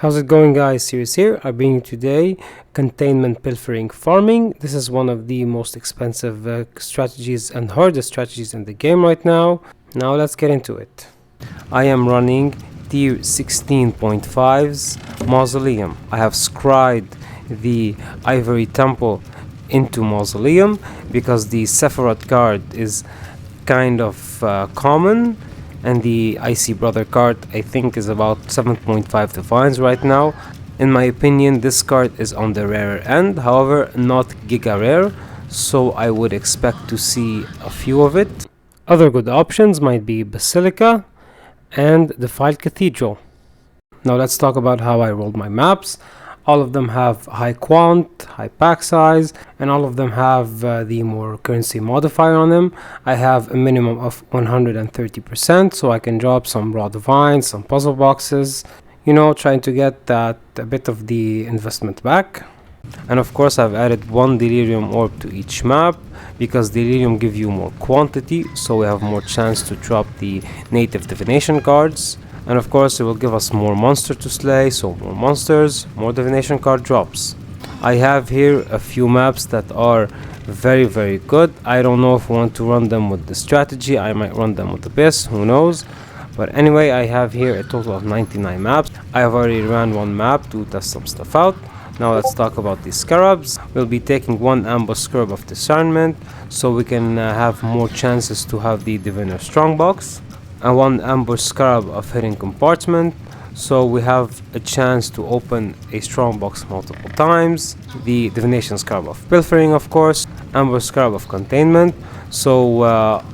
How's it going, guys? Serious here. I bring you today containment pilfering farming. This is one of the most expensive strategies and hardest strategies in the game right now. Now let's get into it. I am running tier 16.5's mausoleum. I have scried the ivory temple into mausoleum because the Sephiroth card is kind of common, and the Icy Brother card I think is about 7.5 divines right now. In my opinion, this card is on the rarer end, however not giga rare, so I would expect to see a few of it. Other good options might be Basilica and Defiled Cathedral. Now let's talk about how I rolled my maps. All of them have high quant, high pack size, and all of them have the more currency modifier on them. I have a minimum of 130%, so I can drop some raw divines, some puzzle boxes, you know, trying to get that a bit of the investment back. And of course I've added one delirium orb to each map because delirium give you more quantity, so we have more chance to drop the native divination cards. And of course it will give us more monsters to slay, so more monsters, more divination card drops. I have here a few maps that are very good. I don't know if I want to run them with the strategy. I might run them with the Abyss, who knows. But anyway, I have here a total of 99 maps. I have already ran one map to test some stuff out. Now let's talk about the scarabs. We'll be taking one ambush scarab of discernment, so we can have more chances to have the diviner strongbox, and one ambush scarab of hidden compartment, so we have a chance to open a strongbox multiple times. The divination scarab of pilfering, of course, ambush scarab of containment, so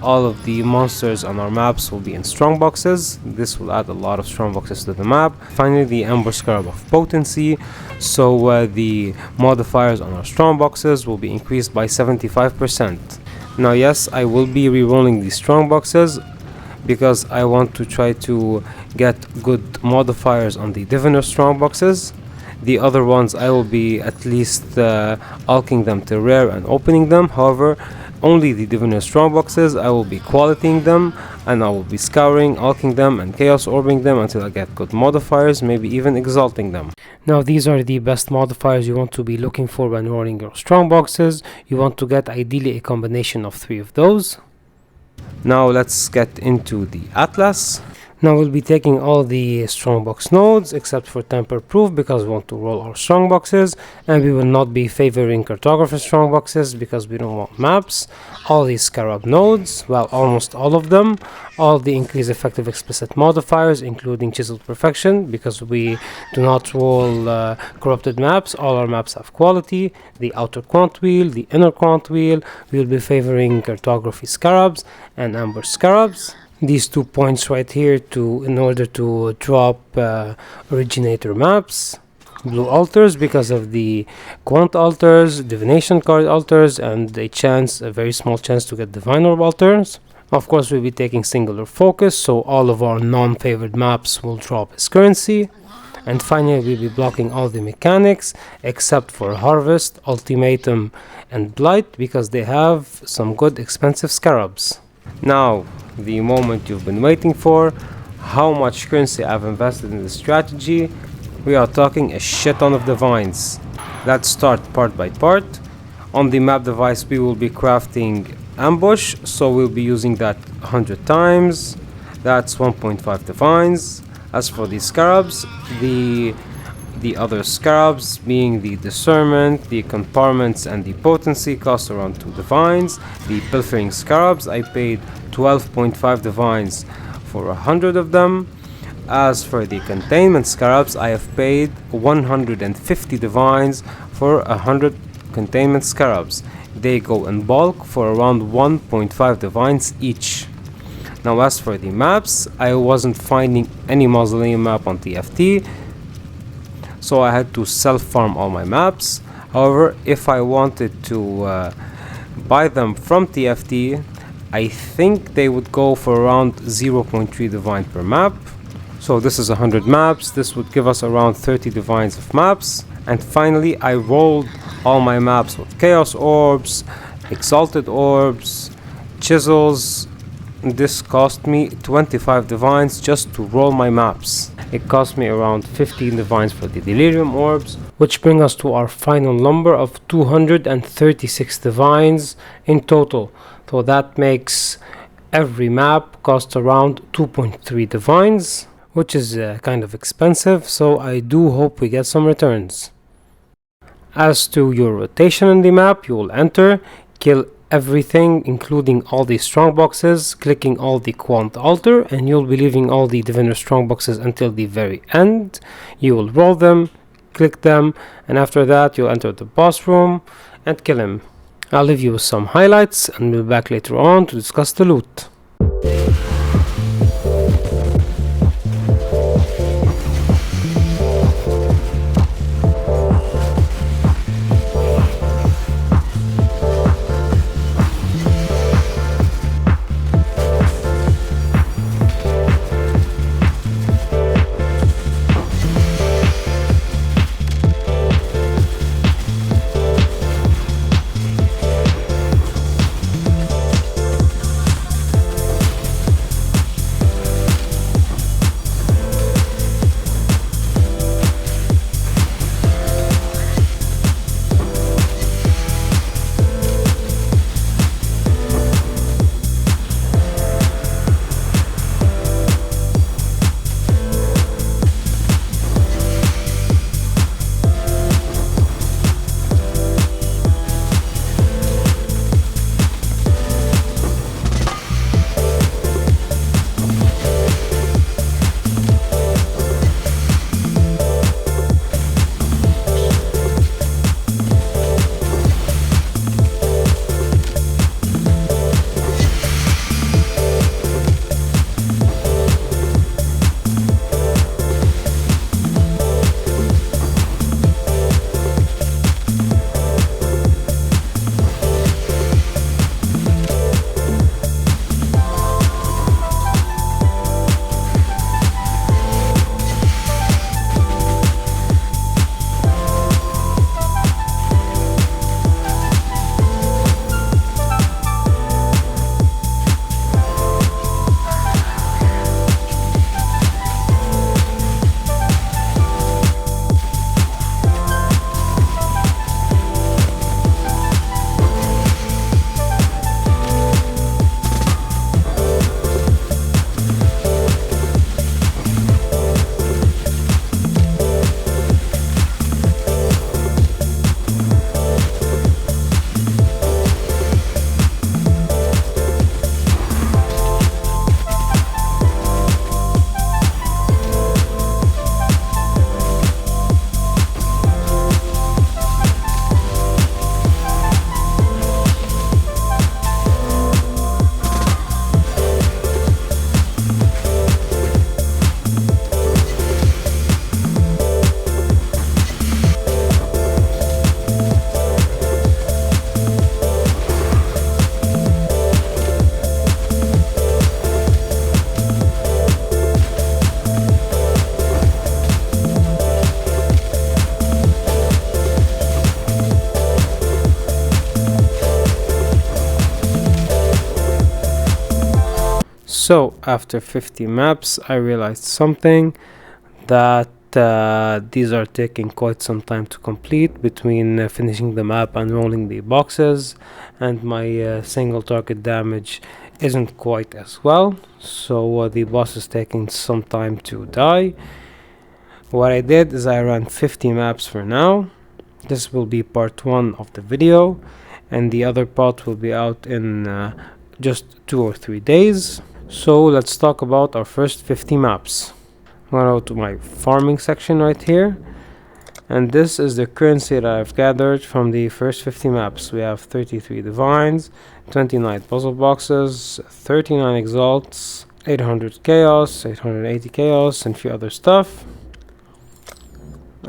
all of the monsters on our maps will be in strongboxes. This will add a lot of strongboxes to the map. Finally, the ambush scarab of potency, so the modifiers on our strongboxes will be increased by 75%. Now yes, I will be re-rolling these strongboxes because I want to try to get good modifiers on the diviner strongboxes. The other ones I will be at least alking them to rare and opening them. However, only the diviner strongboxes I will be qualitying them, and I will be scouring, alking them and chaos orbing them until I get good modifiers, maybe even exalting them. Now these are the best modifiers you want to be looking for when rolling your strongboxes. You want to get ideally a combination of 3 of those. Now let's get into the atlas. Now we'll be taking all the strongbox nodes except for temper proof because we want to roll our strongboxes, and we will not be favoring cartographer strongboxes because we don't want maps. All these scarab nodes, well, almost all of them, all the increased effective explicit modifiers including chiseled perfection because we do not roll corrupted maps. All our maps have quality. The outer quant wheel, the inner quant wheel, we will be favoring cartography scarabs and ambush scarabs. These 2 points right here in order to drop originator maps. Blue altars because of the quant altars, divination card altars, and a very small chance to get divine orb altars. Of course we'll be taking singular focus, so all of our non-favored maps will drop as currency. And finally we'll be blocking all the mechanics except for harvest, ultimatum, and blight because they have some good expensive scarabs. Now the moment you've been waiting for, how much currency I've invested in this strategy. We are talking a shit ton of divines. Let's start part by part. On the map device we will be crafting ambush, so we'll be using that 100 times. That's 1.5 divines. As for the scarabs, the other scarabs being the discernment, the compartments, and the potency cost around 2 divines. The pilfering scarabs I paid 12.5 divines for 100 of them. As for the containment scarabs, I have paid 150 divines for 100 containment scarabs. They go in bulk for around 1.5 divines each. Now as for the maps, I wasn't finding any mausoleum map on TFT, so I had to self-farm all my maps. However, if I wanted to buy them from TFT, I think they would go for around 0.3 divine per map. So this is 100 maps. This would give us around 30 divines of maps. And finally, I rolled all my maps with chaos orbs, exalted orbs, chisels, This cost me 25 divines just to roll my maps. It cost me around 15 divines for the delirium orbs, which bring us to our final number of 236 divines in total. So that makes every map cost around 2.3 divines, which is kind of expensive, so I do hope we get some returns. As to your rotation in the map, you will enter, kill everything including all the strongboxes, clicking all the quant altar, and you'll be leaving all the diviner strongboxes until the very end. You will roll them, click them, and after that you'll enter the boss room and kill him. I'll leave you with some highlights and we'll be back later on to discuss the loot. So after 50 maps I realized something, that these are taking quite some time to complete between finishing the map and rolling the boxes, and my single target damage isn't quite as well, so the boss is taking some time to die. What I did is I ran 50 maps for now. This will be part 1 of the video, and the other part will be out in just 2 or 3 days. So let's talk about our first 50 maps. I'm gonna go to my farming section right here, and this is the currency that I've gathered from the first 50 maps. We have 33 divines, 29 puzzle boxes, 39 exalts, 800 chaos, 880 chaos, and a few other stuff.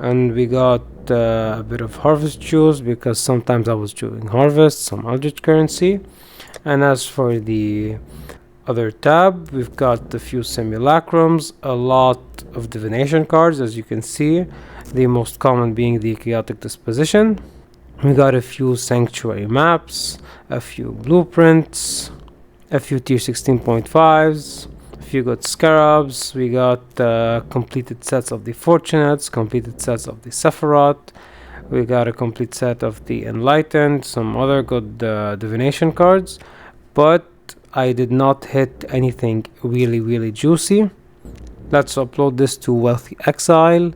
And we got a bit of harvest jewels, because sometimes I was doing harvest, some Eldritch currency. And as for the other tab, we've got a few simulacrums, a lot of divination cards, as you can see, the most common being the chaotic disposition. We got a few sanctuary maps, a few blueprints, a few tier 16.5s, a few good Scarabs. We got completed sets of the Fortunates, completed sets of the Sephiroth. We got a complete set of the Enlightened, some other good divination cards, but I did not hit anything really juicy. Let's upload this to Wealthy Exile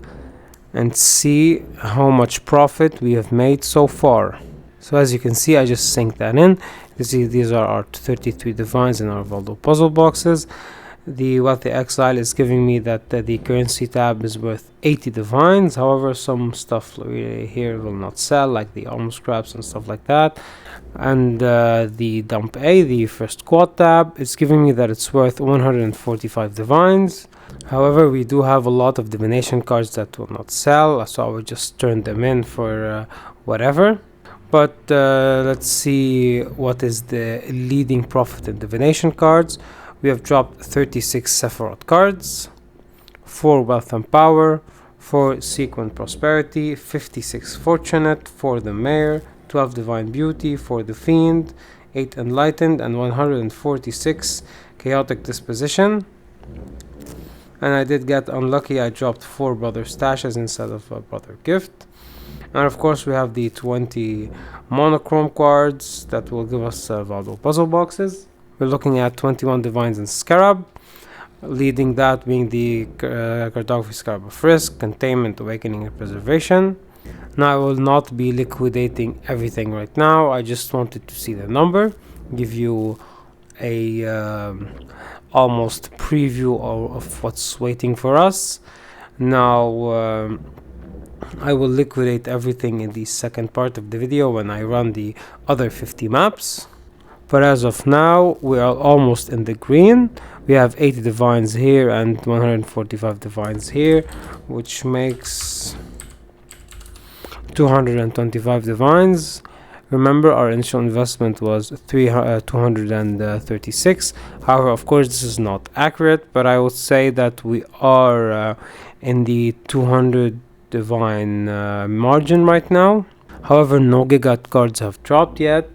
and see how much profit we have made so far. So as you can see, I just synced that in. You see these are our 33 divines in our Valdo puzzle boxes. The Wealthy Exile is giving me that the currency tab is worth 80 divines. However, some stuff really here will not sell, like the armor scraps and stuff like that. And the dump A, the first quad tab, is giving me that it's worth 145 divines. However, we do have a lot of divination cards that will not sell, so I will just turn them in for whatever. But let's see what is the leading profit in divination cards. We have dropped 36 Sephiroth cards, 4 Wealth and Power, 4 Sequent Prosperity, 56 Fortunate, 4 the Mayor, 12 Divine Beauty, 4 the Fiend, 8 Enlightened, and 146 Chaotic Disposition. And I did get unlucky, I dropped 4 Brother Stashes instead of a Brother Gift. And of course we have the 20 monochrome cards that will give us Valdo puzzle boxes. We're looking at 21 Divines and Scarab, leading that being the Cartography Scarab of Risk, Containment, Awakening, and Preservation. Now I will not be liquidating everything right now, I just wanted to see the number, give you a almost preview of what's waiting for us. Now I will liquidate everything in the second part of the video when I run the other 50 maps. But as of now, we are almost in the green. We have 80 divines here and 145 divines here, which makes 225 divines. Remember, our initial investment was 236. However, of course, this is not accurate, but I would say that we are in the 200 divine margin right now. However, no Gigat cards have dropped yet.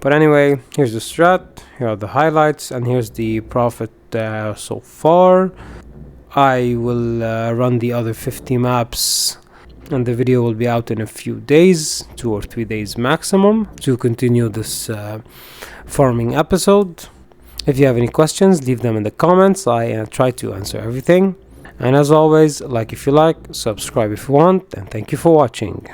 But anyway, here's the strat, here are the highlights, and here's the profit so far. I will run the other 50 maps, and the video will be out in a few days, 2 or 3 days maximum, to continue this farming episode. If you have any questions, leave them in the comments. I try to answer everything. And as always, like if you like, subscribe if you want, and thank you for watching.